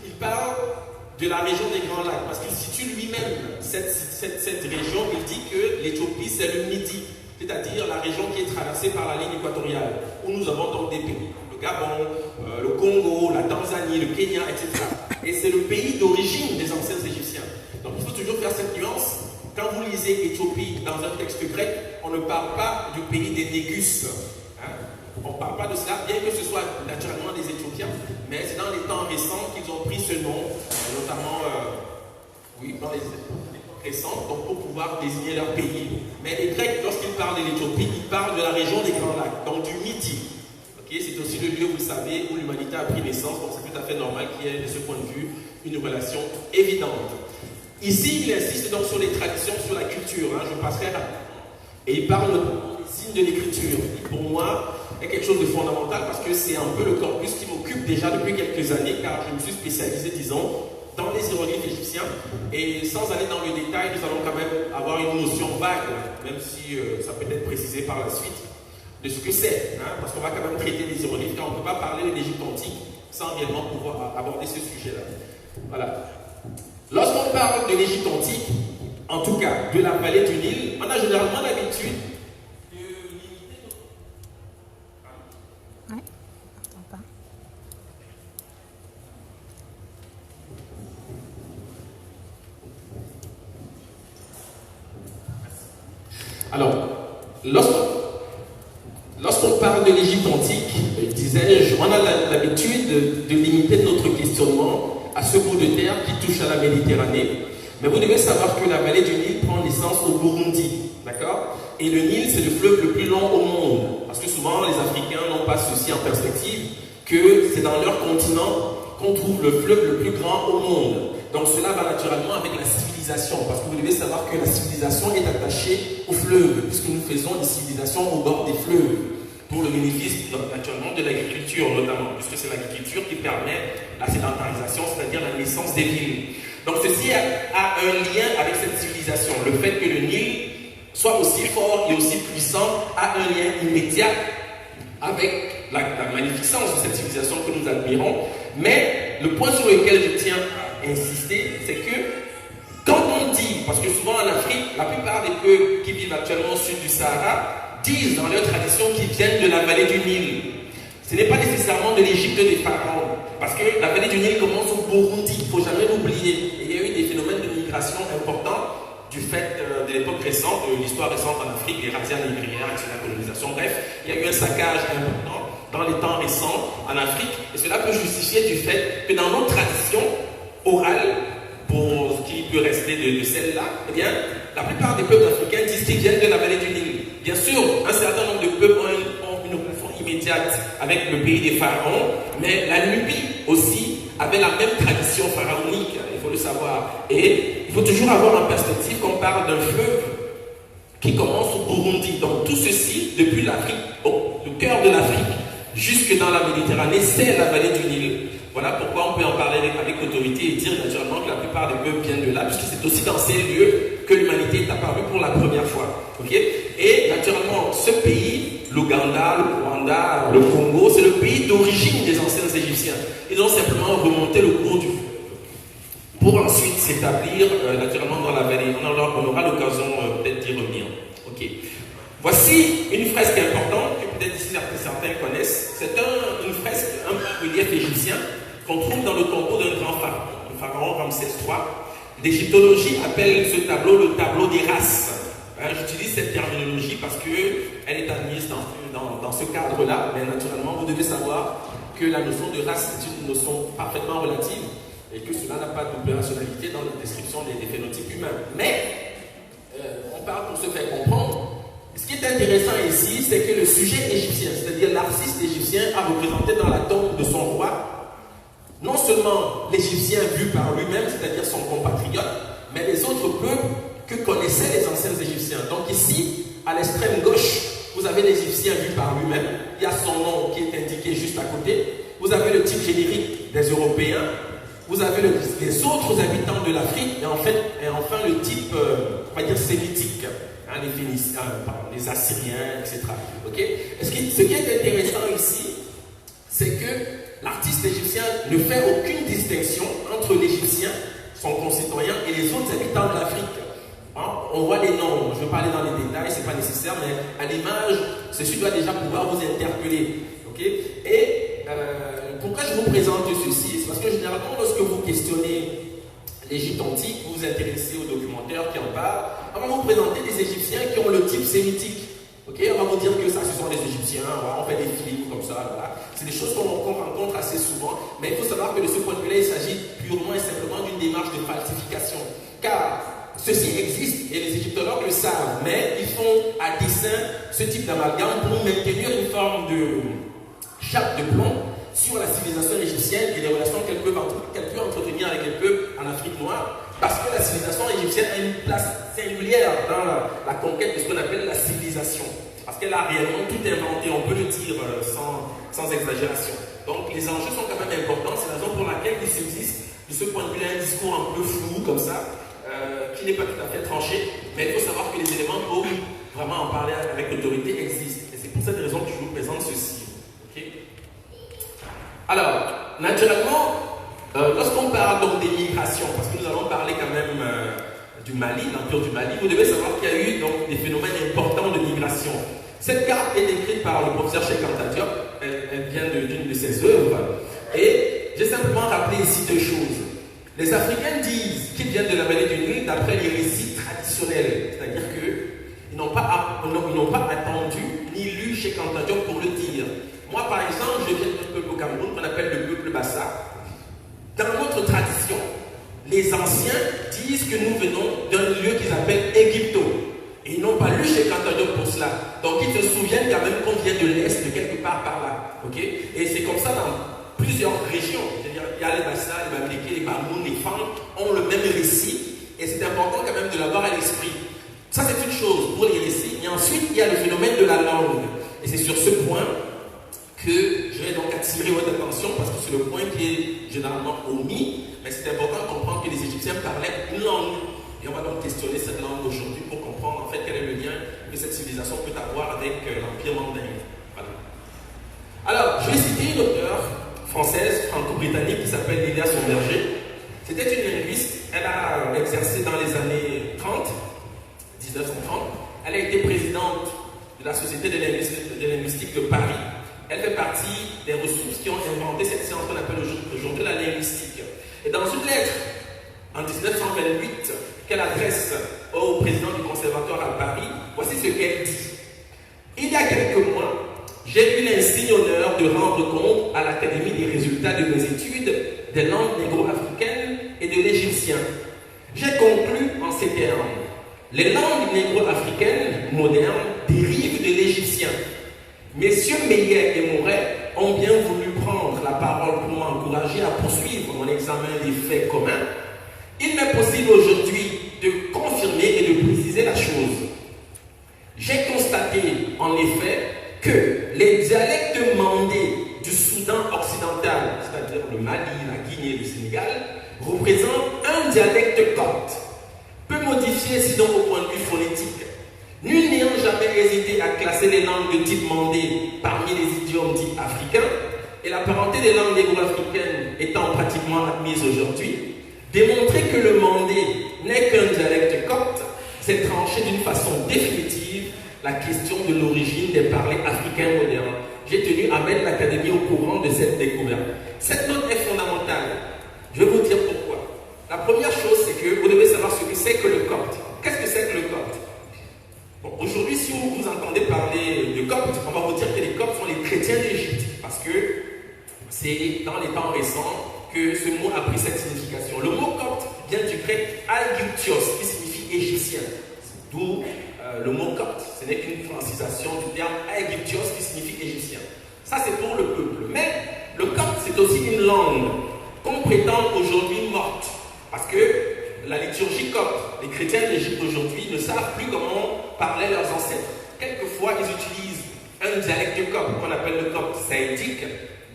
Il parle de la région des Grands Lacs, parce qu'il situe lui-même cette région. Il dit que l'Éthiopie, c'est le Midi, c'est-à-dire la région qui est traversée par la ligne équatoriale, où nous avons donc des pays, le Gabon, le Congo, la Tanzanie, le Kenya, etc. Et c'est le pays d'origine des anciens Égyptiens. Donc il faut toujours faire cette nuance. Quand vous lisez Éthiopie dans un texte grec, on ne parle pas du pays des Négus. On ne parle pas de cela, bien que ce soit naturellement des Éthiopiens, mais c'est dans les temps récents qu'ils ont pris ce nom, notamment dans les époques récentes, donc pour pouvoir désigner leur pays. Mais les Grecs, lorsqu'ils parlent de l'Éthiopie, ils parlent de la région des Grands Lacs, donc du Midi. C'est aussi le lieu, vous le savez, où l'humanité a pris naissance, donc c'est tout à fait normal qu'il y ait de ce point de vue une relation évidente. Ici, il insiste donc sur les traditions, sur la culture, je passerai rapidement. Et il parle notamment des signes de l'écriture, qui pour moi est quelque chose de fondamental parce que c'est un peu le corpus qui m'occupe déjà depuis quelques années, car je me suis spécialisé, disons, dans les hiéroglyphes égyptiens. Et sans aller dans le détail, nous allons quand même avoir une notion vague, même si ça peut être précisé par la suite, de ce que c'est, parce qu'on va quand même traiter des hiéroglyphes, car on ne peut pas parler de l'Égypte antique sans réellement pouvoir aborder ce sujet-là. Voilà. Lorsqu'on parle de l'Égypte antique, en tout cas de la vallée du Nil, on a généralement l'habitude de limiter notre... Ouais, on n'entend pas. Alors, lorsqu'on parle de l'Égypte antique, disais-je, on a l'habitude de limiter notre questionnement à ce bout de terre qui touche à la Méditerranée. Mais vous devez savoir que la vallée du Nil prend naissance au Burundi, d'accord? Et le Nil, c'est le fleuve le plus long au monde. Parce que souvent, les Africains n'ont pas ceci en perspective, que c'est dans leur continent qu'on trouve le fleuve le plus grand au monde. Donc cela va naturellement avec la civilisation, parce que vous devez savoir que la civilisation est attachée au fleuve, puisque nous faisons des civilisations au bord des fleuves, pour le bénéfice naturellement de l'agriculture notamment, puisque c'est l'agriculture qui permet la sédentarisation, c'est-à-dire la naissance des villes. Donc ceci a un lien avec cette civilisation. Le fait que le Nil soit aussi fort et aussi puissant a un lien immédiat avec la magnificence de cette civilisation que nous admirons. Mais le point sur lequel je tiens à insister, c'est que quand on dit, parce que souvent en Afrique, la plupart des peuples qui vivent actuellement au sud du Sahara disent dans leur tradition qu'ils viennent de la vallée du Nil. Ce n'est pas nécessairement de l'Égypte des pharaons, parce que la vallée du Nil commence au Burundi, il ne faut jamais l'oublier. Il y a eu des phénomènes de migration importants du fait de l'époque récente, de l'histoire récente en Afrique, les razzias négrières, etc., la colonisation, bref, il y a eu un saccage important dans les temps récents en Afrique, et cela peut justifier du fait que dans nos traditions orales, pour ce qui peut rester de celle-là, eh bien, la plupart des peuples africains disent qu'ils viennent de la vallée du Nil. Bien sûr, un certain nombre de peuples ont une relation immédiate avec le pays des pharaons, mais la Nubie aussi avait la même tradition pharaonique, il faut le savoir. Et il faut toujours avoir en perspective qu'on parle d'un fleuve qui commence au Burundi. Donc tout ceci, depuis l'Afrique, le cœur de l'Afrique, jusque dans la Méditerranée, c'est la vallée du Nil. Voilà pourquoi on peut en parler avec autorité et dire naturellement que la plupart des peuples viennent de là, puisque c'est aussi dans ces lieux que l'humanité est apparue pour la première fois. Okay? Et naturellement, ce pays, l'Ouganda, le Rwanda, le Congo, c'est le pays d'origine des anciens Égyptiens. Ils ont simplement remonté le cours du fleuve pour ensuite s'établir naturellement dans la vallée. On aura l'occasion peut-être d'y revenir. Okay. Voici une fresque importante que peut-être ici certains connaissent. C'est une fresque, un relief égyptien qu'on trouve dans le tombeau d'un grand pharaon, le pharaon Ramsès III. L'égyptologie appelle ce tableau le tableau des races. J'utilise cette terminologie parce qu'elle est admise dans ce cadre-là, mais naturellement, vous devez savoir que la notion de race est une notion parfaitement relative et que cela n'a pas d'opérationnalité dans la description des phénotypes humains. Mais on parle pour se faire comprendre. Ce qui est intéressant ici, c'est que le sujet égyptien, c'est-à-dire l'artiste égyptien, a représenté dans la tombe de son roi non seulement l'Égyptien vu par lui-même, c'est-à-dire son compatriote, mais les autres peuples que connaissaient les anciens Égyptiens. Donc ici, à l'extrême gauche, vous avez l'Égyptien vu par lui-même, il y a son nom qui est indiqué juste à côté, vous avez le type générique des Européens, vous avez les autres habitants de l'Afrique, et enfin le type, on va dire, sémitique. Les Phéniciens, les Assyriens, etc. Okay? Ce qui est intéressant ici, c'est que L'artiste égyptien ne fait aucune distinction entre l'Égyptien, son concitoyen, et les autres habitants de l'Afrique. Hein? On voit les noms, je vais pas aller dans les détails, c'est pas nécessaire, mais à l'image, ceci doit déjà pouvoir vous interpeller. Okay? Et pourquoi je vous présente ceci? C'est parce que généralement, lorsque vous questionnez l'Égypte antique, vous vous intéressez aux documentaires qui en parlent, on va vous présenter des Égyptiens qui ont le type sémitique. Okay? On va vous dire que ça, ce sont des Égyptiens, voilà, on fait des films comme ça. Voilà. C'est des choses qu'on rencontre assez souvent, mais il faut savoir que de ce point de vue-là, il s'agit purement et simplement d'une démarche de falsification. Car ceci existe et les égyptologues le savent, mais ils font à dessein ce type d'amalgame pour maintenir une forme de chape de plomb sur la civilisation égyptienne et les relations qu'elle peut entretenir avec les peuples en Afrique noire, parce que la civilisation égyptienne a une place singulière dans la conquête de ce qu'on appelle la civilisation, parce qu'elle a réellement tout inventé, on peut le dire sans exagération. Donc les enjeux sont quand même importants, c'est la raison pour laquelle il subsiste de ce point de vue un discours un peu flou comme ça, qui n'est pas tout à fait tranché, mais il faut savoir que les éléments pour vraiment en parler avec autorité existent, et c'est pour cette raison que je vous présente ceci. Alors, naturellement, lorsqu'on parle donc des migrations, parce que nous allons parler quand même du Mali, l'empire du Mali, vous devez savoir qu'il y a eu donc des phénomènes importants de migration. Cette carte est écrite par le professeur Cheikh Anta Diop, elle vient d'une de ses œuvres, et j'ai simplement rappelé ici deux choses. Les Africains disent qu'ils viennent de la vallée du Nil d'après les récits traditionnels, c'est-à-dire qu'ils n'ont pas attendu ni lu Cheikh Anta Diop pour le dire. Moi, par exemple, je viens d'un peuple au Cameroun qu'on appelle le peuple Bassa. Dans notre tradition, les anciens disent que nous venons d'un lieu qu'ils appellent Égypto. Et ils n'ont pas lu Cheikh Anta Diop pour cela. Donc, ils se souviennent quand même qu'on vient de l'Est, de quelque part par là. Okay? Et c'est comme ça dans plusieurs régions. C'est-à-dire, il y a les Bassa, les Bamileke, les Bamoun, les Fang ont le même récit. Et c'est important quand même de l'avoir à l'esprit. Ça, c'est une chose pour les récits. Et ensuite, il y a le phénomène de la langue. Et c'est sur ce point que je vais donc attirer votre attention, parce que c'est le point qui est généralement omis, mais c'est important de comprendre que les Égyptiens parlaient une langue. Et on va donc questionner cette langue aujourd'hui pour comprendre en fait quel est le lien que cette civilisation peut avoir avec l'Empire mandingue. Voilà. Alors, je vais citer une auteure française, franco-britannique, qui s'appelle Lilia Somberger. C'était une linguiste, elle a exercé dans les années 30, 1930. Elle a été présidente de la Société de linguistique de Paris. Elle fait partie des ressources qui ont inventé cette science qu'on appelle aujourd'hui la linguistique. Et dans une lettre, en 1928, qu'elle adresse au président du Conservatoire à Paris, voici ce qu'elle dit. Il y a quelques mois, j'ai eu l'insigne honneur de rendre compte à l'Académie des résultats de mes études des langues négro-africaines et de l'égyptien. J'ai conclu en ces termes. Les langues négro-africaines modernes dérivent de l'égyptien. Messieurs Meillet et Moret ont bien voulu prendre la parole pour m'encourager à poursuivre mon examen des faits communs. Il m'est possible aujourd'hui de confirmer et de préciser la chose. J'ai constaté en effet que les dialectes mandés du Soudan occidental, c'est-à-dire le Mali, la Guinée et le Sénégal, représentent un dialecte copte, peu modifié sinon au point de vue phonétique. Nul n'ayant jamais hésité à classer les langues de type mandé parmi les idiomes dits africains, et la parenté des langues négro-africaines étant pratiquement admise aujourd'hui, démontrer que le mandé n'est qu'un dialecte copte, c'est trancher d'une façon définitive la question de l'origine des parlers africains modernes. J'ai tenu à mettre l'Académie au courant de cette découverte. Cette note est fondamentale. Je vais vous dire pourquoi. La première chose, c'est que vous devez savoir ce que c'est que le copte. Qu'est-ce que c'est que le copte? Bon, aujourd'hui, si vous entendez parler de coptes, on va vous dire que les coptes sont les chrétiens d'Égypte, parce que c'est dans les temps récents que ce mot a pris cette signification. Le mot copte vient du grec Aegyptios, qui signifie égyptien. D'où le mot copte. Ce n'est qu'une francisation du terme Aegyptios, qui signifie égyptien. Ça, c'est pour le peuple. Mais le copte, c'est aussi une langue qu'on prétend aujourd'hui morte, parce que la liturgie copte, les chrétiens d'Égypte aujourd'hui ne savent plus comment parlaient leurs ancêtres. Quelquefois, ils utilisent un dialecte copte qu'on appelle le copte saïdique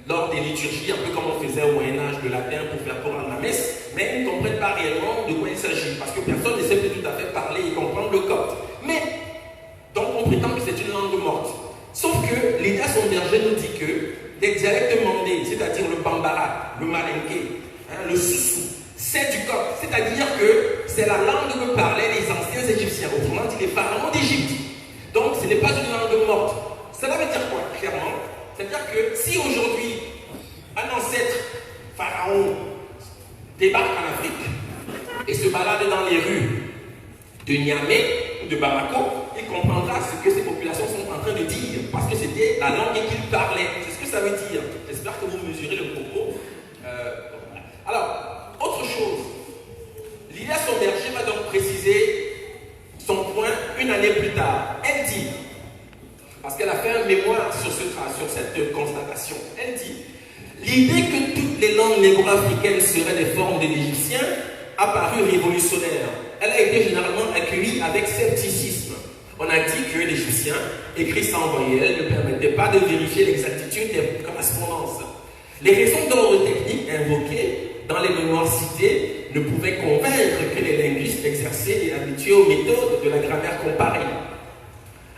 lors des liturgies, un peu comme on faisait au Moyen-Âge le latin pour faire comprendre la messe, mais ils ne comprennent pas réellement de quoi il s'agit, parce que personne ne sait plus tout à fait parler et comprendre le copte. Mais, donc on prétend que c'est une langue morte. Sauf que Lilia Somberger nous dit que des dialectes mandés, c'est-à-dire le bambara, le malinké, le soussou, c'est du copte, c'est-à-dire que c'est la langue que parlaient les anciens Égyptiens, autrement dit les pharaons d'Égypte. Donc ce n'est pas une langue morte. Cela veut dire quoi, clairement? C'est-à-dire que si aujourd'hui un ancêtre pharaon débarque en Afrique et se balade dans les rues de Niamey ou de Bamako, il comprendra ce que ces populations sont en train de dire, parce que c'était la langue qu'il parlait. C'est ce que ça veut dire. J'espère que vous mesurez le propos. Alors, autre chose, Lilia Somberger va donc préciser son point une année plus tard. Elle dit, parce qu'elle a fait un mémoire sur cette constatation, elle dit: l'idée que toutes les langues négro-africaines seraient des formes de l'égyptien a paru révolutionnaire. Elle a été généralement accueillie avec scepticisme. On a dit que l'égyptien, écrit sans voyelles, ne permettait pas de vérifier l'exactitude des correspondances. Les raisons d'ordre technique invoquées dans les mémoires citées ne pouvaient convaincre que les linguistes exercés et habitués aux méthodes de la grammaire comparée.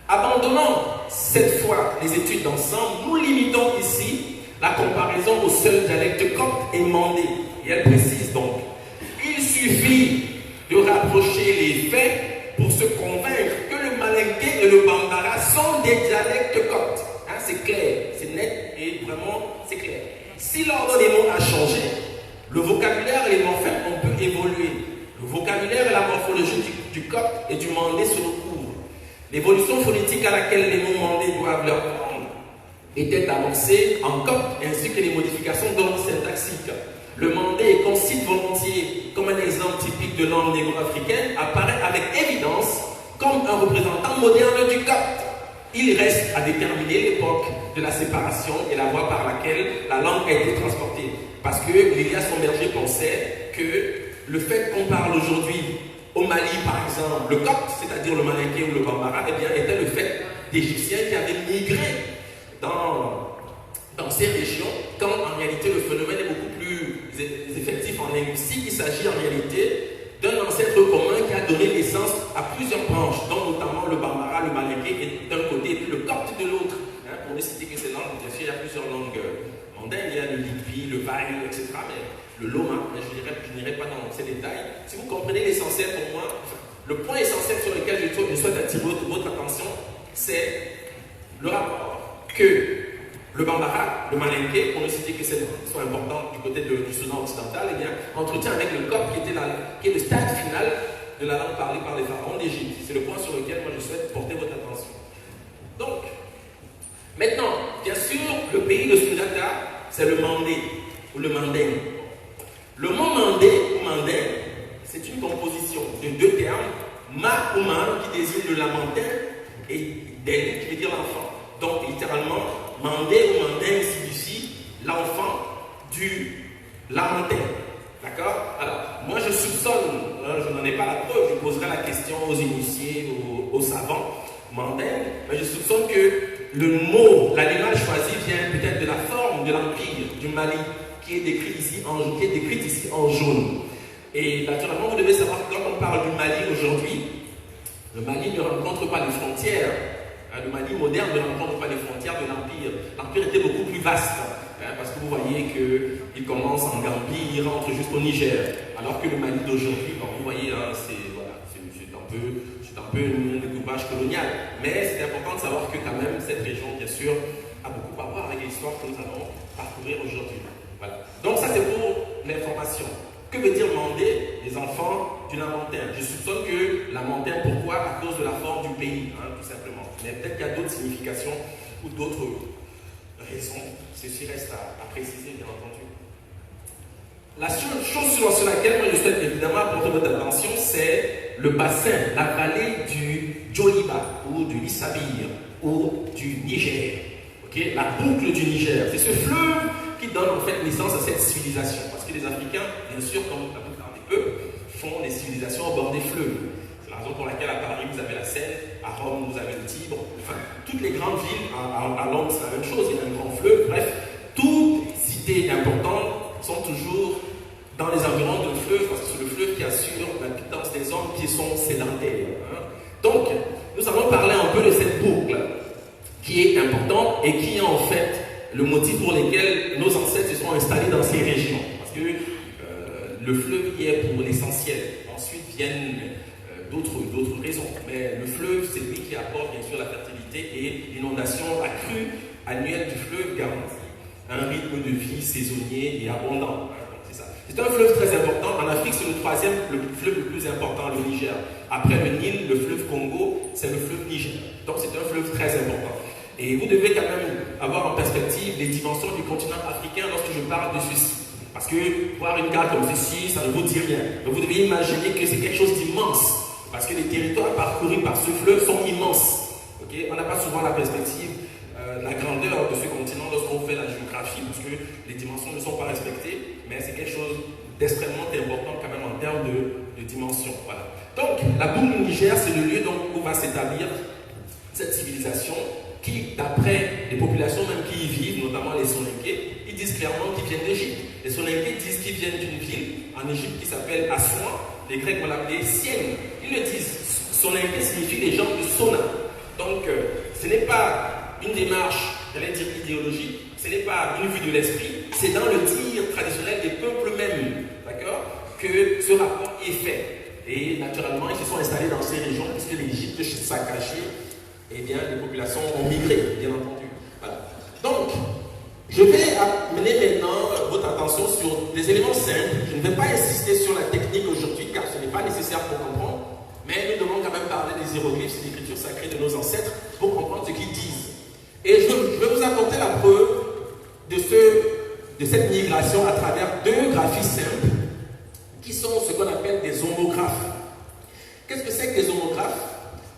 Abandonnant cette fois les études d'ensemble, nous limitons ici la comparaison au seul dialecte copte et mandé. Et elle précise donc: il suffit de rapprocher les faits pour se convaincre que le malinké et le bambara sont des dialectes coptes. C'est clair, c'est net et vraiment c'est clair. Si l'ordre des mots a changé, le vocabulaire et les morphèmes ont pu évoluer. Le vocabulaire et la morphologie du copte et du mandé se recouvrent. L'évolution phonétique à laquelle les mots mandés doivent leur prendre était avancée en copte, ainsi que les modifications d'ordre syntaxique. Le mandé, qu'on cite volontiers comme un exemple typique de langue négro-africaine, apparaît avec évidence comme un représentant moderne du copte. Il reste à déterminer l'époque de la séparation et la voie par laquelle la langue a été transportée. Parce que Lilia Somberger pensait que le fait qu'on parle aujourd'hui au Mali, par exemple, le copte, c'est-à-dire le malinké ou le bambara, eh bien, était le fait d'Égyptiens qui avaient migré dans ces régions, quand en réalité le phénomène est beaucoup plus effectif en linguistique. Il s'agit en réalité d'un ancêtre commun qui a donné naissance à plusieurs branches, dont notamment le bambara, le malinké d'un côté et puis le copte de l'autre. Pour ne citer que ces langues, bien sûr, il y a plusieurs langues mondaines, il y a le lipi, le vaï, etc. Mais le loma, mais je n'irai pas dans ces détails. Si vous comprenez l'essentiel pour moi, le point essentiel sur lequel je souhaite attirer votre attention, c'est le rapport que le bambara, le malinké, pour ne citer que ces sont importants du côté du Soudan occidental, eh bien, entretient avec le copte qui est le stade final de la langue parlée par les pharaons d'Égypte. C'est le point sur lequel moi je souhaite porter votre attention. Donc, maintenant, bien sûr, le pays de Sundata, c'est le mandé ou le manding. Le mot mandé ou mandin, c'est une composition de deux termes, ma ou man, qui désigne le lamentin, et den, qui veut dire l'enfant. Donc, littéralement, mandé ou mandin signifie l'enfant du lamentin. D'accord? Alors, moi je soupçonne, je n'en ai pas la preuve, je poserai la question aux initiés, aux savants mandins, mais je soupçonne que le mot, l'animal choisi vient peut-être de la forme de l'empire du Mali, qui est décrite ici en jaune. Et naturellement, vous devez savoir que quand on parle du Mali aujourd'hui, le Mali ne rencontre pas les frontières. Le Mali moderne ne rencontre pas les frontières de l'Empire. L'Empire était beaucoup plus vaste, parce que vous voyez qu'il commence en Gambie, il rentre jusqu'au Niger. Alors que le Mali d'aujourd'hui, vous voyez, c'est un peu un découpage colonial. Mais c'est important de savoir que quand même, cette région, bien sûr, a beaucoup à voir avec l'histoire que nous allons parcourir aujourd'hui. Voilà. Donc ça, c'est pour l'information. Que veut dire mandé, les enfants du lamentin? Je soupçonne que lamentin, pourquoi? À cause de la forme du pays, tout simplement. Mais peut-être qu'il y a d'autres significations ou d'autres raisons. Ceci reste à préciser, bien entendu. La chose sur laquelle moi je souhaite évidemment apporter votre attention, c'est le bassin, la vallée du Djoliba, ou du Lissabir, ou du Niger. Okay? La boucle du Niger. C'est ce fleuve qui donne en fait naissance à cette civilisation. Parce que les Africains, bien sûr, comme la plupart des peuples, font des civilisations au bord des fleuves. C'est la raison pour laquelle à Paris, vous avez la Seine, à Rome, vous avez le Tibre. Enfin, toutes les grandes villes, à Londres, c'est la même chose, il y a un grand fleuve. Bref, toutes les cités importantes sont toujours dans les environs d'un fleuve, parce que c'est le fleuve qui assure la pitance des hommes qui sont sédentaires. Donc, nous allons parler un peu de cette boucle qui est importante et qui est en fait le motif pour lequel nos ancêtres se sont installés dans ces régions. Parce que le fleuve y est pour l'essentiel. Ensuite viennent d'autres raisons. Mais le fleuve, c'est lui qui apporte bien sûr la fertilité et l'inondation accrue annuelle du fleuve garantit un rythme de vie saisonnier et abondant. C'est ça. C'est un fleuve très important. En Afrique, c'est le troisième fleuve le plus important, le Niger. Après le Nil, le fleuve Congo, c'est le fleuve Niger. Donc c'est un fleuve très important. Et vous devez quand même avoir en perspective les dimensions du continent africain lorsque je parle de ceci. Parce que voir une carte comme ceci, ça ne vous dit rien. Mais vous devez imaginer que c'est quelque chose d'immense. Parce que les territoires parcourus par ce fleuve sont immenses. Okay? On n'a pas souvent la perspective, la grandeur de ce continent lorsqu'on fait la géographie, parce que les dimensions ne sont pas respectées, mais c'est quelque chose d'extrêmement important quand même en termes de dimension. Voilà. Donc, la boue du Niger, c'est le lieu donc, où va s'établir cette civilisation qui, d'après les populations même qui y vivent, notamment les Soninké, ils disent clairement qu'ils viennent d'Égypte. Les Soninké disent qu'ils viennent d'une ville en Égypte qui s'appelle Assouan. Les Grecs vont l'appeler Sienne. Ils le disent. Soninké signifie les gens de Sona. Donc, ce n'est pas une démarche, j'allais dire idéologique, ce n'est pas une vue de l'esprit, c'est dans le dire traditionnel des peuples mêmes, d'accord, que ce rapport est fait. Et naturellement, ils se sont installés dans ces régions, puisque l'Égypte s'est cachée, eh bien, les populations ont migré, bien entendu. Voilà. Donc, je vais amener maintenant votre attention sur des éléments simples. Je ne vais pas insister sur la technique aujourd'hui, car ce n'est pas nécessaire pour comprendre, mais nous devons quand même parler des hiéroglyphes et des écritures sacrées de nos ancêtres pour comprendre ce qu'ils disent. Et je vais vous apporter la preuve de cette migration à travers deux graphies simples qui sont ce qu'on appelle des homographes. Qu'est-ce que c'est que des homographes?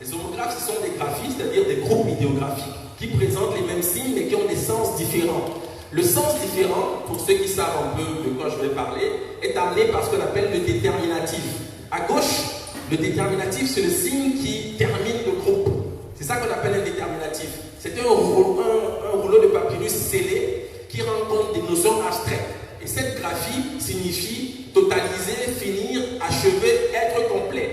Les homographes, ce sont des graphies, c'est-à-dire des groupes idéographiques qui présentent les mêmes signes mais qui ont des sens différents. Le sens différent, pour ceux qui savent un peu de quoi je vais parler, est amené par ce qu'on appelle le déterminatif. À gauche, le déterminatif, c'est le signe qui termine le groupe. C'est ça qu'on appelle un déterminatif. C'est un rouleau de papyrus scellé qui rend compte des notions abstraites. Et cette graphie signifie totaliser, finir, achever, être complet.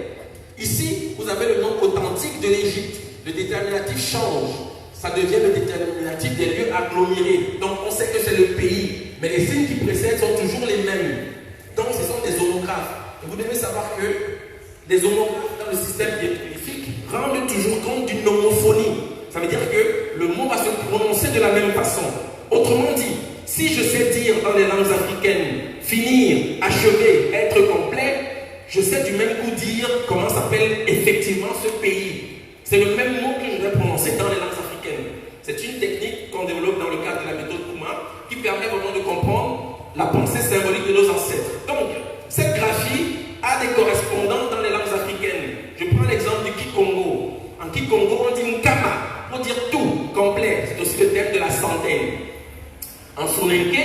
Ici, vous avez le nom authentique de l'Égypte. Le déterminatif change. Ça devient le déterminatif des lieux agglomérés. Donc on sait que c'est le pays. Mais les signes qui précèdent sont toujours les mêmes. Donc ce sont des homographes. Et vous devez savoir que les homographes dans le système hiéroglyphique rendent toujours compte d'une homophonie. Ça veut dire que le mot va se prononcer de la même façon. Autrement dit, si je sais dire dans les langues africaines finir, achever, être complet, je sais du même coup dire comment s'appelle effectivement ce pays. C'est le même mot que je vais prononcer dans les langues africaines. C'est une technique qu'on développe dans le cadre de la méthode Kuma qui permet vraiment de comprendre la pensée symbolique de nos ancêtres. Donc, cette graphie a des correspondants dans les langues africaines. Je prends l'exemple du Kikongo. En Kikongo, on dit Nkama pour dire tout, complet. C'est aussi le thème de la centaine. En Soninké,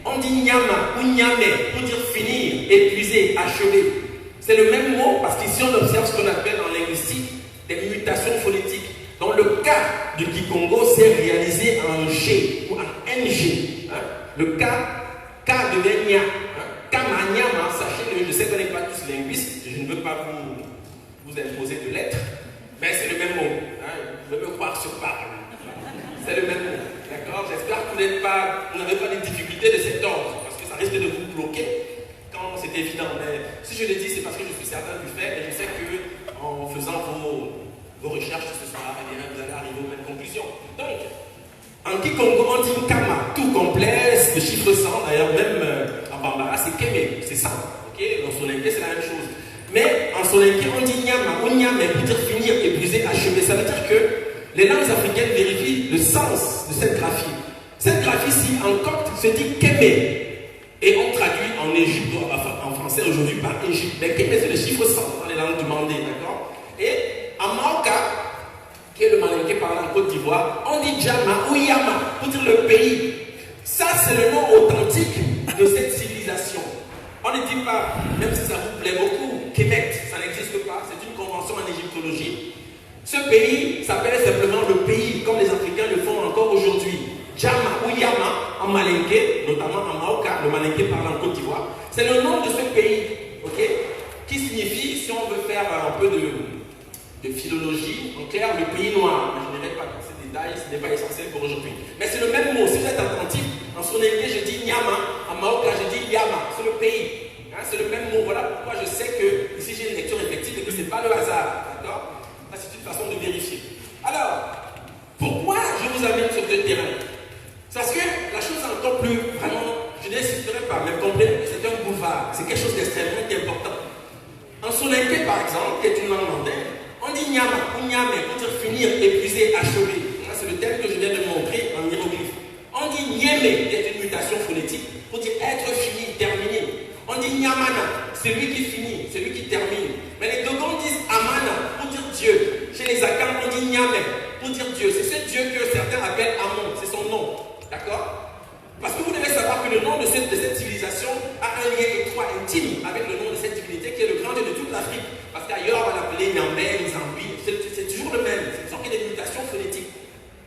on dit Nyama ou Nyame pour dire finir, épuiser, achever. C'est le même mot parce qu'ici on observe ce qu'on appelle en linguistique des mutations phonétiques. Dans le cas du Kikongo, c'est réalisé en G ou en NG. Hein? Le K devient Nya. Kama, Nyama, sachez-le, je sais qu'on n'est pas tous linguistes, je ne veux pas vous imposer de lettres, mais c'est le même mot. Hein? Vous pouvez me croire sur parole. C'est le même mot. D'accord? J'espère que vous n'avez pas des difficultés de cet ordre, parce que ça risque de vous bloquer quand c'est évident. Mais si je le dis, c'est parce que je suis certain du fait, et je sais qu'en faisant vos recherches ce soir, eh bien, vous allez arriver aux mêmes conclusions. Donc, en Kikongo, on dit Kama, tout complet, le chiffre 100, d'ailleurs, même en Bambara, c'est Keme, c'est 100. Okay? En Soninké, c'est la même chose. Mais en Soninké, on dit Nyama, ou Nyame, pour dire finir, épuiser, achever. Ça veut dire que les langues africaines vérifient le sens de cette graphie. Cette graphie-ci, en copte, se dit Keme. Et on traduit en Égypte, en français aujourd'hui par Égypte. Mais Keme, c'est le chiffre 100 dans les langues du Mandé, d'accord? Et en Maoka, qui est le Malinké parlant en Côte d'Ivoire, on dit Djama ou Yama pour dire le pays. Ça, c'est le nom authentique de cette civilisation. On ne dit pas, même si ça vous plaît beaucoup, Québec, ça n'existe pas, c'est une convention en égyptologie. Ce pays s'appelle simplement le pays, comme les Africains le font encore aujourd'hui. Djama ou Yama en Malinké, notamment en Maoka, le Malinké parlant en Côte d'Ivoire. C'est le nom de ce pays, ok, qui signifie, si on veut faire un peu de philologie, en clair, le pays noir. Je n'irai pas dans ces détails, ce n'est pas essentiel pour aujourd'hui. Mais c'est le même mot. Si vous êtes attentif, en Soninké, je dis Nyama, en Maoka, je dis Yama. C'est le pays. Hein, c'est le même mot. Voilà pourquoi je sais que ici j'ai une lecture effective et que ce n'est pas le hasard. D'accord? Ça, c'est une façon de vérifier. Alors, pourquoi je vous amène sur ce terrain? Parce que la chose est encore plus vraiment, je n'insisterai pas, mais comprenez que c'est un boulevard. C'est quelque chose d'extrêmement important. En Soninké, par exemple, qui est une langue mondaine, on dit Nyama ou Nyame pour dire finir, épuiser, achever. C'est le terme que je viens de montrer en hiéroglyphe. On dit Nyeme, qui est une mutation phonétique, pour dire être fini, terminé. On dit Nyamana, c'est lui qui finit, c'est lui qui termine. Mais les Dogons disent Amana, pour dire Dieu. Chez les Akans, on dit Nyame, pour dire Dieu. C'est ce Dieu que certains appellent Amon, c'est son nom. D'accord? Parce que vous devez savoir que le nom de cette civilisation a un lien étroit, intime avec le nom de cette divinité qui est le grand Dieu de toute l'Afrique. Parce qu'ailleurs, on va l'appeler Nyambé, Nzambi, c'est toujours le même. C'est qu'il y a des mutations phonétiques.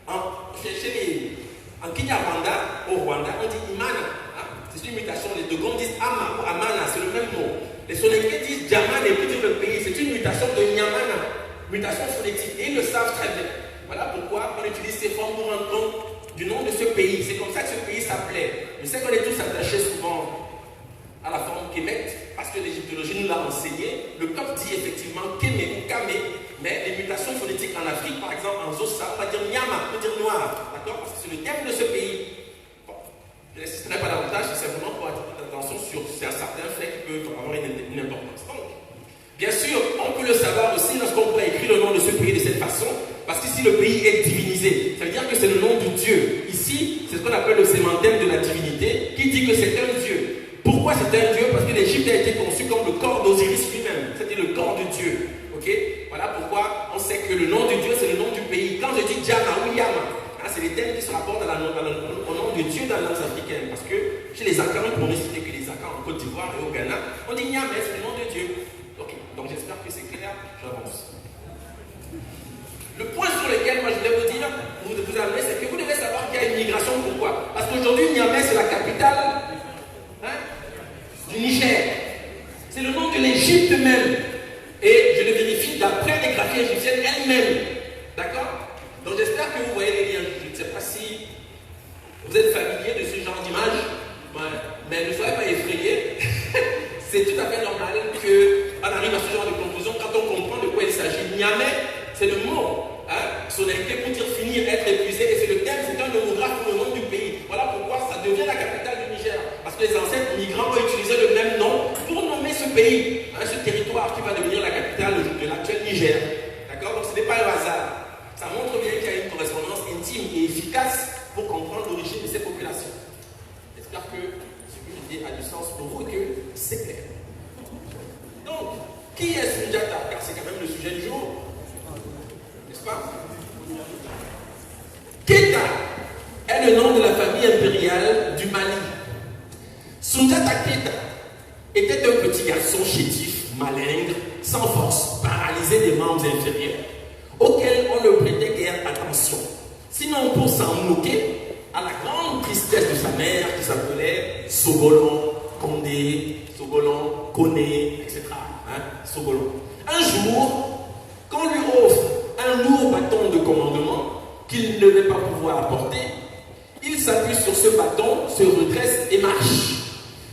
En Kinyarwanda, au Rwanda, on dit Imana. Hein? C'est une mutation. Les Dogons disent Ama ou Amana, c'est le même mot. Les Soninké disent Djamane pour dire le pays. C'est une mutation de Nyamana, mutation phonétique. Et ils le savent très bien. Voilà pourquoi on utilise ces formes pour rendre compte du nom de ce pays. C'est comme ça que ce pays s'appelait. Je sais qu'on est tous attachés souvent à la forme Kemet, parce que l'égyptologie nous l'a enseigné. Le Copte dit effectivement Kémé ou Kamé, mais les mutations phonétiques en Afrique, par exemple en Zossa, on va dire Nyama, on va dire noir, d'accord? Parce que c'est le thème de ce pays. Bon, je n'insisterai pas davantage, c'est simplement pour attirer l'attention sur certains faits qui peuvent avoir une importance. Donc, bien sûr, on peut le savoir aussi lorsqu'on pourrait écrire le nom de ce pays de cette façon, parce qu'ici le pays est divinisé. Ça veut dire que c'est le nom du Dieu. Ici, c'est ce qu'on appelle le sémantème de la divinité, qui dit que c'est un Dieu. Pourquoi c'est un Dieu? Parce que l'Égypte a été conçue comme le corps d'Osiris lui-même, c'est-à-dire le corps de Dieu. Okay? Voilà pourquoi on sait que le nom de Dieu, c'est le nom du pays. Quand je dis Djama ou Yama, hein, c'est les thèmes qui se rapportent au nom de Dieu dans la langue africaine. Parce que chez les Akans, pour ne citer que les Akans en Côte d'Ivoire et au Ghana, on dit Nyame, c'est le nom de Dieu. Okay. Donc j'espère que c'est clair, j'avance. Le point sur lequel moi je voulais vous dire, vous amener, c'est que vous devez savoir qu'il y a une migration. Pourquoi? Parce qu'aujourd'hui, Niamey, c'est la capitale du Niger. C'est le nom de l'Égypte même. Et je le vérifie d'après les graphies égyptiennes elles-mêmes. D'accord? Donc j'espère que vous voyez les liens. Je ne sais pas si vous êtes familier de ce genre d'image. Ouais. Mais ne soyez pas effrayés. C'est tout à fait normal qu'on arrive à ce genre de conclusion quand on comprend de quoi il s'agit. Niamey, c'est le mot. Soninké pour dire finir, être épuisé. Et c'est le thème, c'est un homographe pour le nom du pays. Voilà pourquoi ça devient la capitale du Niger. Parce que les ancêtres migrants ont utilisé le même nom pour nommer ce pays, ce territoire qui va devenir la capitale de l'actuel Niger. D'accord? Donc ce n'est pas un hasard. Ça montre bien qu'il y a une correspondance intime et efficace pour comprendre l'origine de ces populations. J'espère que ce que je dis a du sens pour vous et que c'est clair. Donc, qui est Soundiata? Car c'est quand même le sujet du jour. N'est-ce pas? Keita est le nom de la famille impériale du Mali. Soundiata Keita était un petit garçon chétif, malingre, sans force, paralysé des membres inférieurs, auquel on ne prêtait guère attention. Sinon pour s'en moquer, à la grande tristesse de sa mère qui s'appelait Sogolon, Condé, Sogolon, Koné, etc. Sogolon. Un jour, qu'on lui offre un lourd bâton de commandement qu'il ne va pas pouvoir porter, il s'appuie sur ce bâton, se redresse et marche.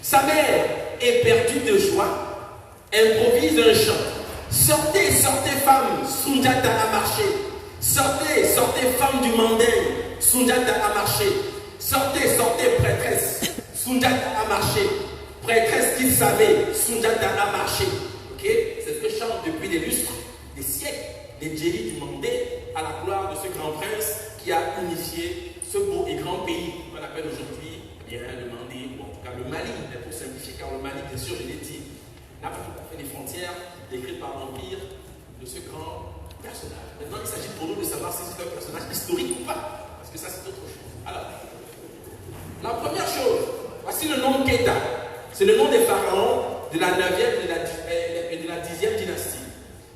Sa mère, éperdue de joie, improvise un chant. Sortez, sortez femmes, Soundiata a marché. Sortez, sortez femmes du Mandin, Soundiata a marché. Sortez, sortez prêtresse, Soundiata a marché. Prêtresse qu'il savait, Soundiata a marché. Okay? C'est ce que chante depuis des lustres, des siècles, les djélis du Mandé, à la gloire de ce grand prince qui a unifié ce beau et grand pays qu'on appelle aujourd'hui le Mandé, ou en tout cas le Mali, pour simplifier, car le Mali, bien sûr, je l'ai dit, n'a pas tout à fait les frontières décrites par l'Empire de ce grand personnage. Maintenant, il s'agit pour nous de savoir si c'est un personnage historique ou pas, parce que ça, c'est autre chose. Alors, la première chose, voici le nom Keita. C'est le nom des pharaons de la 9e et de la 10e dynastie.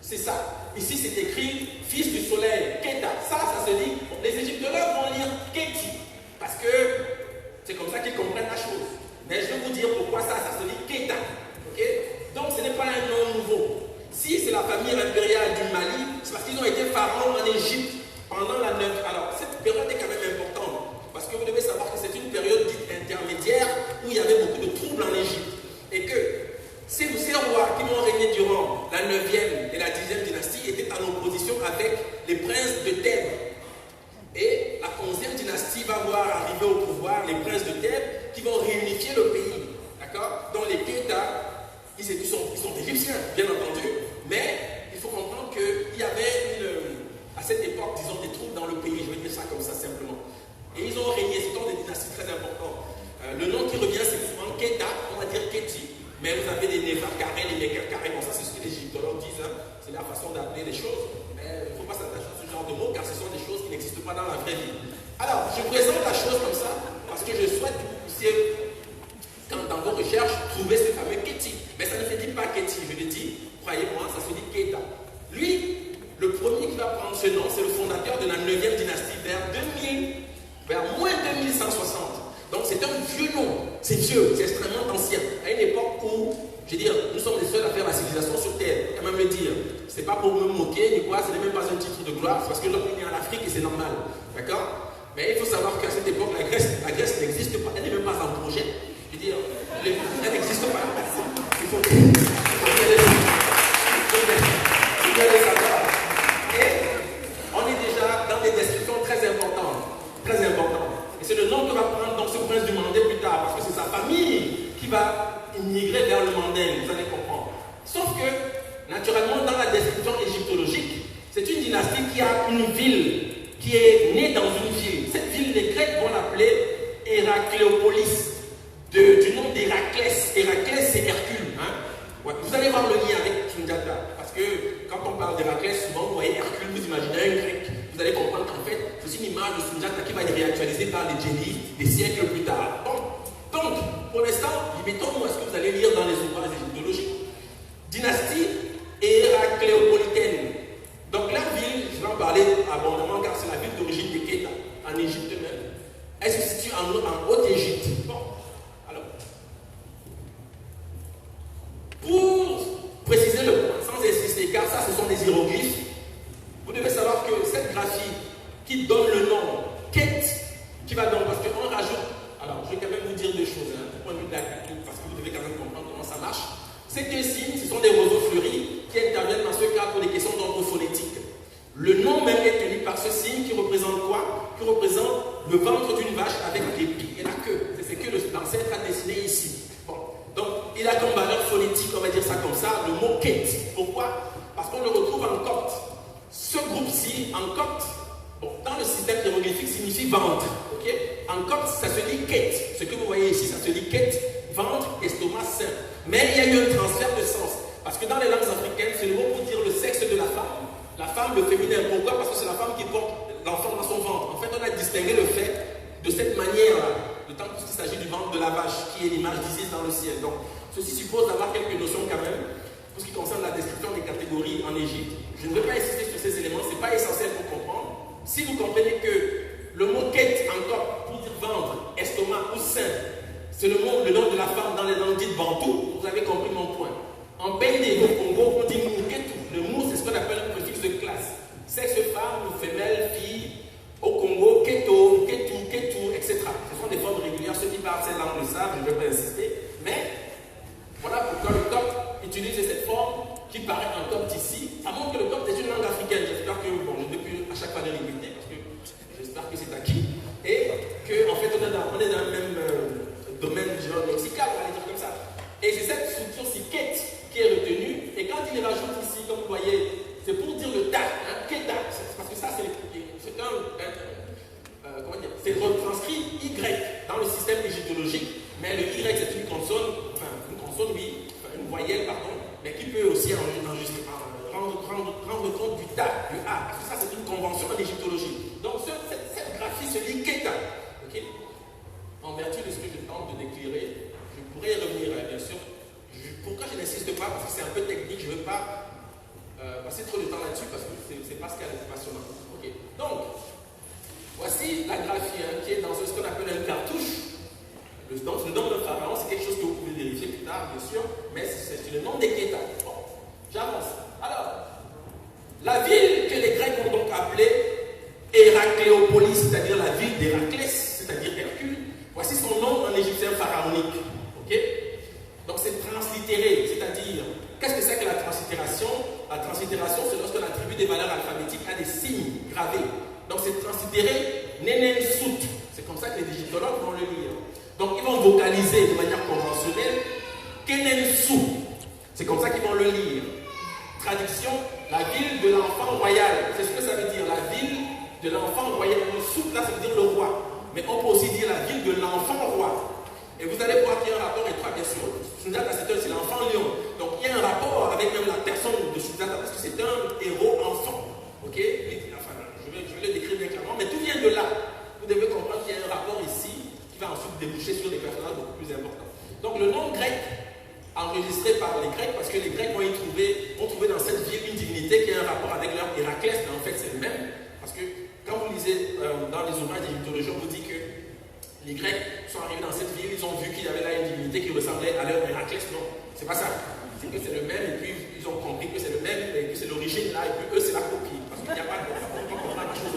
C'est ça. Ici, c'est écrit fils du soleil, Keita. Ça se dit, les Égyptologues vont lire Keti, parce que c'est comme ça qu'ils comprennent la chose. Mais je vais vous dire pourquoi ça se dit Keita. Okay? Donc, ce n'est pas un nom nouveau. Si c'est la famille impériale du Mali, c'est parce qu'ils ont été pharaons en Égypte pendant la 9e. Alors, cette 9e et la 10e dynastie étaient en opposition avec les princes de Thèbes. Et la 11e dynastie va voir arriver au pouvoir les princes de Thèbes qui vont réunifier le pays. D'accord? Dans les Kétas, ils sont égyptiens, bien entendu, mais il faut comprendre qu'il y avait à cette époque, disons, des troupes dans le pays, je vais dire ça comme ça simplement. Et ils ont régné, ce sont des dynasties très importantes. Le nom qui revient, c'est souvent Kéta, on va dire Kéti, mais vous avez des Néferkaré, les Mekerkaré, bon ça c'est ce que les égyptologues disent, hein. C'est la façon d'appeler les choses, mais il ne faut pas s'attacher à ce genre de mots car ce sont des choses qui n'existent pas dans la vraie vie. Alors, je présente la chose comme ça parce que je souhaite que vous puissiez, dans vos recherches, trouver ce fameux Kéti. Mais ça ne se dit pas Kéti, je le dis, croyez-moi, ça se dit Kéta. Lui, le premier qui va prendre ce nom, c'est le fondateur de la 9e dynastie vers 2000, vers moins 2160. Donc c'est un vieux nom, c'est vieux, c'est extrêmement ancien. À une époque où, je veux dire, nous sommes les seuls à faire la civilisation sur Terre, quand même le dire. C'est pas pour me moquer ni quoi, ce n'est même pas un titre de gloire, c'est parce que l'homme est né en Afrique et c'est normal. D'accord? Mais il faut savoir qu'à cette époque, la Grèce n'existe pas, elle n'est même pas en projet. Je veux dire, elle n'existe pas. Il faut bien le savoir. Et on est déjà dans des descriptions très importantes. Très importantes. Et c'est le nom que va prendre donc ce prince du Mandé plus tard, parce que c'est sa famille qui va immigrer vers le Mandé, vous allez comprendre. Sauf que, naturellement, dans la description égyptologique, c'est une dynastie qui a une ville, qui est née dans une ville. Cette ville, les Grecs vont l'appeler Héracléopolis, du nom d'Héraclès. Héraclès, c'est Hercule. Hein? Ouais. Vous allez voir le lien avec Sundiata, parce que quand on parle d'Héraclès, souvent vous voyez Hercule, vous imaginez un grec. Vous allez comprendre qu'en fait, c'est une image de Sundiata qui va être réactualisée par les génies des siècles plus tard. Donc pour l'instant, limitons-nous à ce que vous allez lire dans les ouvrages égyptologiques. Dynastie héracléopolitaine. Donc la ville, je vais en parler abondamment car c'est la ville d'origine des Kéta, en Égypte même. Elle se situe en Haute-Égypte. Bon, alors, pour préciser le point, sans insister, car ça ce sont des hiéroglyphes, vous devez savoir que cette graphie qui donne le nom Ket, qui va donc, parce qu'on rajoute, alors je vais quand même vous dire deux choses, hein, du point de vue de la culture, parce que vous devez quand même comprendre comment ça marche. Ces deux signes, ce sont des roseaux fleuris qui interviennent dans ce cas pour des questions d'ordre phonétique. Le nom même est tenu par ce signe qui représente quoi? Qui représente le ventre d'une vache avec les pieds et la queue. C'est ce que l'ancêtre a dessiné ici. Bon. Donc, il a comme valeur phonétique, on va dire ça comme ça, le mot Ket. Pourquoi? Parce qu'on le retrouve en copte. Ce groupe-ci, en copte, bon, dans le système hiéroglyphique, signifie ventre. Okay? En copte, ça se dit Ket. Ce que vous voyez ici, ça se dit Ket, ventre, estomac, sein. Mais il y a eu un transfert de sens. Parce que dans les langues africaines, c'est le mot pour dire le sexe de la femme. La femme, le féminin. Pourquoi? Parce que c'est la femme qui porte l'enfant dans son ventre. En fait, on a distingué le fait de cette manière-là, d'autant plus qu'il s'agit du ventre de la vache, qui est l'image d'Isis dans le ciel. Donc, ceci suppose d'avoir quelques notions quand même, pour ce qui concerne la description des catégories en Égypte. Je ne vais pas insister sur ces éléments, ce n'est pas essentiel pour comprendre. Si vous comprenez que le mot Ket, encore, pour dire ventre, estomac ou sein, c'est le nom de la femme dans les langues dites bantou, vous avez compris mon point. En pays au Congo, on dit mouketou. Le mou, c'est ce qu'on appelle un préfixe de classe. Sexe femme, femelle, fille. Au Congo, keto, ketou, ketou, etc. Ce sont des formes régulières. Ceux qui parlent ces langues le savent, je ne vais pas insister. Mais voilà pourquoi le copte utilise cette forme qui paraît en copte ici. Ça montre que le copte est une langue africaine. J'espère que, bon, je ne vais plus à chaque fois les répéter parce que j'espère que c'est acquis. Et qu'en fait, on est dans le même domaine genre lexical, on va dire comme ça. Et c'est cette structure si quête qui est retenue. Et quand il rajoute ici, comme vous voyez, c'est pour dire le ta, hein, keta. Parce que ça, c'est c'est retranscrit Y dans le système égyptologique, mais le Y c'est une consonne, oui, une voyelle, pardon, mais qui peut aussi rendre compte du ta, du A, parce que ça c'est une convention en égyptologie. Donc cette graphie se dit keta. Okay? En vertu de ce que je tente de déclarer, je pourrais y revenir, bien sûr. Pourquoi je n'insiste pas? Parce que c'est un peu technique, je ne veux pas passer trop de temps là-dessus, parce que c'est pas ce qu'il y a de passionnant. Okay. Donc, voici la graphie qui est dans ce qu'on appelle un cartouche. Le nom de pharaon, c'est quelque chose que vous pouvez vérifier plus tard, bien sûr, mais c'est le nom des Kéta. Bon, j'avance. Alors, la ville que les Grecs ont donc appelée Héracléopolis, c'est-à-dire la ville d'Héraclès, c'est-à-dire Hercule, voici son nom en égyptien pharaonique. Ok? Donc c'est translittéré, c'est-à-dire, qu'est-ce que c'est que la translittération? La translittération, c'est lorsqu'on attribue des valeurs alphabétiques à des signes gravés. Donc c'est translittérer Nenen Sout. C'est comme ça que les digitologues vont le lire. Donc ils vont vocaliser de manière conventionnelle Kenen Sou. C'est comme ça qu'ils vont le lire. Traduction, la ville de l'enfant royal. C'est ce que ça veut dire, la ville de l'enfant royal. Le Sout, là, ça veut dire le roi. Mais on peut aussi dire la ville de l'enfant roi. Et vous allez voir qu'il y a un rapport étroit, bien sûr. Sundiata, c'est l'enfant lion. Donc il y a un rapport avec même la personne de Sundiata parce que c'est un héros enfant. Ok? Enfin, je vais le décrire bien clairement, mais tout vient de là. Vous devez comprendre qu'il y a un rapport ici qui va ensuite déboucher sur des personnages beaucoup plus importants. Donc le nom grec, enregistré par les Grecs, parce que les Grecs ont trouvé dans cette ville une divinité qui a un rapport avec leur Héraclès, mais en fait c'est le même. Parce que quand vous lisez dans les ouvrages de mythologie, on vous dit que les Grecs sont arrivés dans cette ville, ils ont vu qu'il y avait là une divinité qui ressemblait à leur Héraclès. Non, c'est pas ça. C'est que c'est le même, et puis ils ont compris que c'est le même, et que c'est l'origine là, et puis eux c'est la copie. Parce qu'il n'y a pas de comprendre la chose.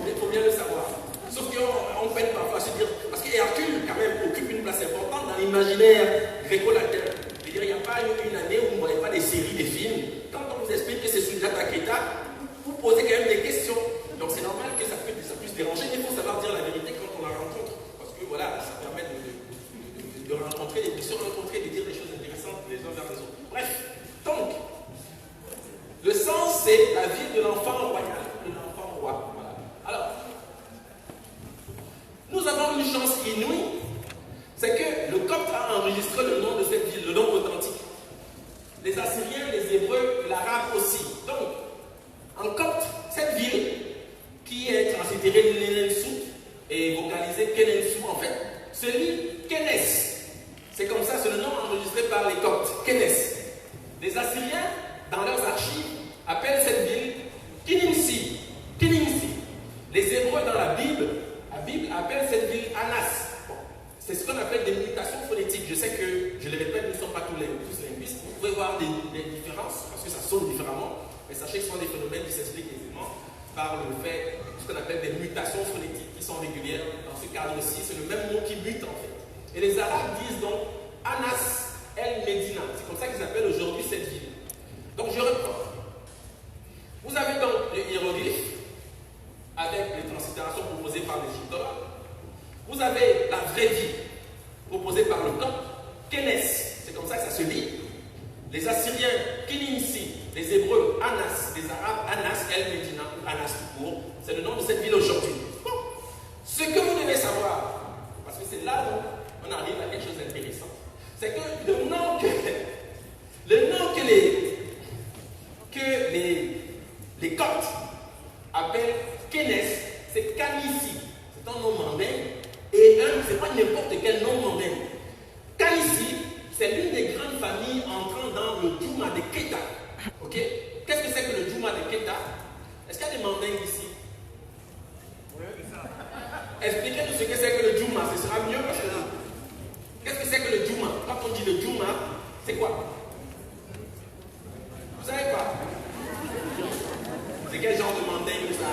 Il faut bien le savoir. Sauf qu'on peine parfois à se dire, parce que Hercule quand même occupe une place importante dans l'imaginaire gréco-latin. Je veux dire, il n'y a pas une année où vous ne voyez pas des séries, des films. Quand on vous explique que c'est Sundiata Keita, vous posez quand même des questions. Donc c'est normal que ça puisse déranger, mais il faut savoir dire la vérité quand on la rencontre. Parce que voilà, ça permet de rencontrer, de se rencontrer, de dire des choses intéressantes les uns vers les autres. Bref, donc, le sens c'est la ville de l'enfant royal, de l'enfant roi. Voilà. Alors, nous avons une chance inouïe, c'est que le Copte a enregistré le nom de cette ville, le nom authentique. Les Assyriens, les Hébreux, l'Arabe aussi. Donc, en Copte, cette ville, qui est translittérée Nenensou et vocalisée Kenensou en fait, se lit Kenes. C'est comme ça, c'est le nom enregistré par les Coptes, Kenes. Les Assyriens, dans leurs archives, appellent cette ville Kinimsi. Kinimsi. Les Hébreux, dans la Bible appelle cette ville Anas. Bon, c'est ce qu'on appelle des mutations phonétiques. Je sais que, je le répète, nous ne sommes pas tous linguistes. Vous pouvez voir des différences, parce que ça sonne différemment. Mais sachez que ce sont des phénomènes qui s'expliquent aisément par le fait, ce qu'on appelle des mutations phonétiques qui sont régulières. Dans ce cadre-ci, c'est le même mot qui mute en fait. Et les Arabes disent donc Anas el Medina. C'est comme ça qu'ils appellent aujourd'hui cette ville. Donc je reprends. Vous avez donc le hiéroglyphe avec les translittérations proposées par les égyptologues. Vous avez la vraie vie proposée par le Copte, Kenes, c'est comme ça que ça se lit. Les Assyriens, Kinimsi, les Hébreux, Anas, les Arabes, Anas el Medina, ou Anas tout court, c'est le nom de cette ville aujourd'hui. Bon. Ce que vous devez savoir, parce que c'est là où on arrive à quelque chose d'intéressant, c'est que le nom que les Coptes appellent Kenes, c'est Kanissi. C'est un nom mandin. Et c'est pas n'importe quel nom mandin. Kanissi, c'est l'une des grandes familles entrant dans le Djouma de Keita. Ok? Qu'est-ce que c'est que le Djouma de Keita? Est-ce qu'il y a des mandingues ici? Oui, c'est ça. Expliquez-nous ce que c'est que le Djouma, ce sera mieux parce que là. Qu'est-ce que c'est que le Djouma? Quand on dit le Djouma, c'est quoi? Vous savez quoi? C'est quel genre de mandingue ça?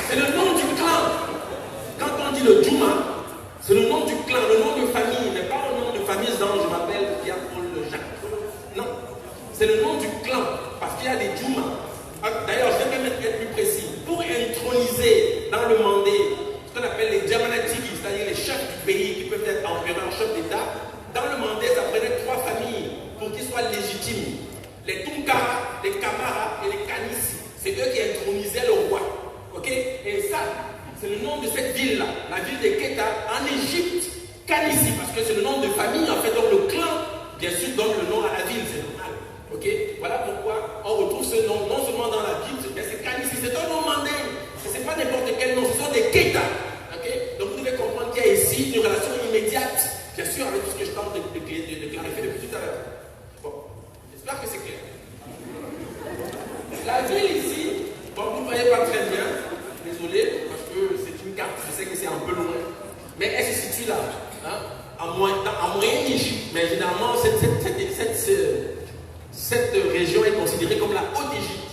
C'est le nom du clan. Quand on dit le Djouma, c'est le nom du clan, le nom de famille, mais pas le nom de famille dont je m'appelle Pierre-Paul Jacques. Non, c'est le nom du clan, parce qu'il y a des Djouma. D'ailleurs, je vais même être plus précis. Pour introniser dans le mandé ce qu'on appelle les Djamanatigi, c'est-à-dire les chefs du pays qui peuvent être empereurs, chefs d'État, dans le mandé, ça prenait 3 familles pour qu'ils soient légitimes. Les Tunkara, les Kamara et les Kanissi. C'est eux qui intronisaient le roi. Ok? Et ça, c'est le nom de cette ville-là, la ville de Keita, en Égypte, Kanissi, parce que c'est le nom de famille, en fait, donc le clan, bien sûr, donne le nom à la ville, c'est normal. Ok? Voilà pourquoi on retrouve ce nom, non seulement dans la Bible, mais c'est Kanissi, c'est un nom mandin, ce n'est pas n'importe quel nom, ce sont des Keita. Ok? Donc vous devez comprendre qu'il y a ici une relation immédiate, bien sûr, avec tout ce que je tente de clarifier depuis tout à l'heure. Bon, j'espère que c'est clair. La ville ici, bon, vous ne voyez pas très bien, désolé, parce que c'est une carte, je sais que c'est un peu loin, mais elle se situe là, hein, en moyenne Égypte, mais généralement cette région est considérée comme la Haute-Égypte.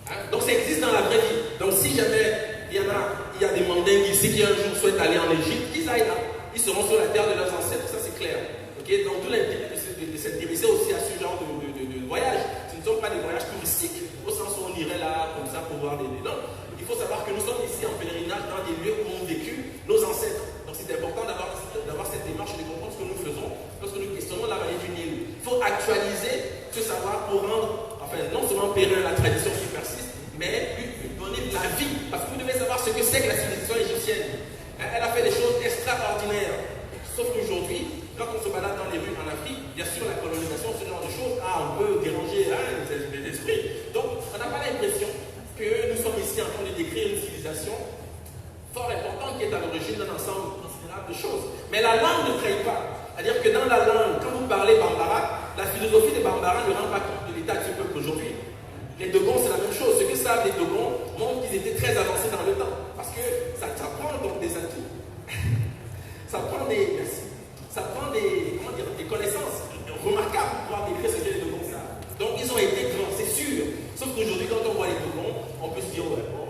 Hein? Donc ça existe dans la vraie vie. Donc si jamais il y a des mandingues ici qui un jour souhaitent aller en Égypte, ils aillent là. ils seront sur la terre de leurs ancêtres, ça c'est clair. Okay? Donc tout l'intérêt de s'intéresser aussi à ce genre de voyage, ce ne sont pas des voyages touristiques, au sens où on irait là comme ça pour voir des non. Il faut savoir que nous sommes ici en pèlerinage dans des lieux où ont vécu nos ancêtres. Donc c'est important d'avoir cette démarche et de comprendre ce que nous faisons lorsque nous questionnons la vallée du Nil. Il faut actualiser ce savoir pour rendre, enfin non seulement pérennes la tradition qui persiste, mais lui donner de la vie. Parce que vous devez savoir ce que c'est que la civilisation égyptienne. Elle a fait des choses extraordinaires. Sauf qu'aujourd'hui, quand on se balade dans les rues en Afrique, bien sûr la colonisation, ce genre de choses a un peu dérangé les esprits. Donc on n'a pas l'impression que nous sommes ici en train de décrire une civilisation fort importante qui est à l'origine d'un ensemble considérable de choses. Mais la langue ne crée pas. C'est-à-dire que dans la langue, quand vous parlez bambara, la philosophie des bambara ne rend pas compte de l'état de ce peuple aujourd'hui. Les Dogons, c'est la même chose. Ce que savent les Dogons montre qu'ils étaient très avancés dans le temps. Parce que ça prend donc des atouts. Ça prend des connaissances remarquables pour pouvoir décrire ce que les Dogons savent. Donc ils ont été grands, c'est sûr. Sauf qu'aujourd'hui, quand on voit les Dogons, on peut se dire, ouais, bon,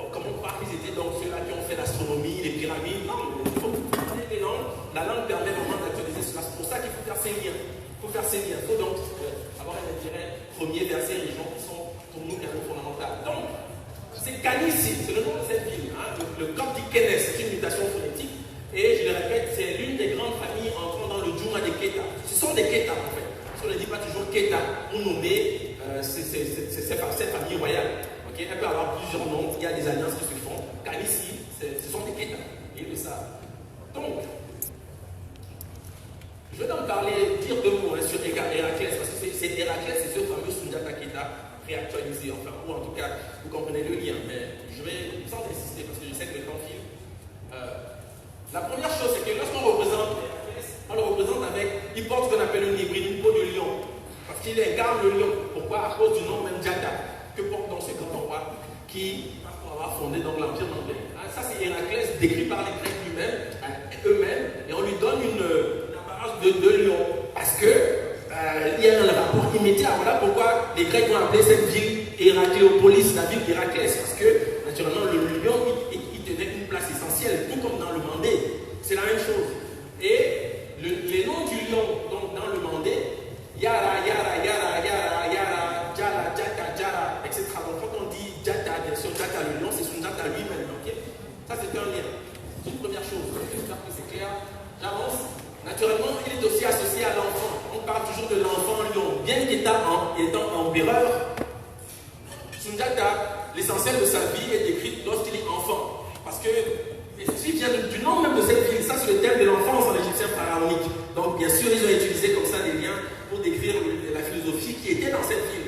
comment croire qu'ils étaient donc ceux-là qui ont fait l'astronomie, les pyramides. Non, il faut parler des langues. La langue permet vraiment d'actualiser cela. C'est pour ça qu'il faut faire ces liens. Il faut donc avoir un intérêt premier vers ces régions qui sont pour nous quand même fondamentales. Donc, c'est Kanissi, c'est le nom de cette ville. Hein, le Coptic Kenes, c'est une mutation phonétique. Et je le répète, c'est l'une des grandes familles entrant dans le Djouma des Keta. Ce sont des Keta en fait. Parce qu'on ne dit pas toujours Keta pour nommer cette famille royale. Okay? Elle peut avoir plusieurs noms, il y a des alliances qui se font. Kanissi, ce sont des Keta. Ils le savent. Donc, je vais donc dire deux mots sur Héraclès, parce que c'est Héraclès, c'est ce fameux Sundiata Keita réactualisé, enfin, ou en tout cas, vous comprenez le lien, mais je vais, sans insister, parce que je sais que le temps file. La première chose, c'est que lorsqu'on représente Héraclès, on le représente avec, il porte ce qu'on appelle une hybride, une peau de lion, parce qu'il incarne le lion. Pourquoi? À cause du nom même Jata, que porte donc ce grand roi, qui, pour avoir fondé donc l'Empire anglais. Ça, c'est Héraclès, décrit par les Grecs eux-mêmes, et on lui donne une de lion, parce que il y a un rapport immédiat. Voilà pourquoi les Grecs ont appelé cette ville Héracléopolis, la ville d'Héraclès, parce que naturellement le lion il tenait une place essentielle, tout comme dans le Mandé. C'est la même chose. Et les noms du lion donc dans le Mandé, Yara, Jara, Jata, Jara, etc. Donc quand on dit Jata, bien sûr Jata le lion, c'est Sundiata lui-même. Okay? Ça c'est un lien. C'est une première chose. J'espère que c'est clair. J'avance. Naturellement, il est aussi associé à l'enfant. On parle toujours de l'enfant lion. Bien qu'étant empereur, Sundiata, l'essentiel de sa vie est décrit lorsqu'il est enfant. Parce que ceci vient du nom même de cette ville. Ça, c'est le thème de l'enfance en égyptien pharaonique. Donc, bien sûr, ils ont utilisé comme ça des liens pour décrire la philosophie qui était dans cette ville.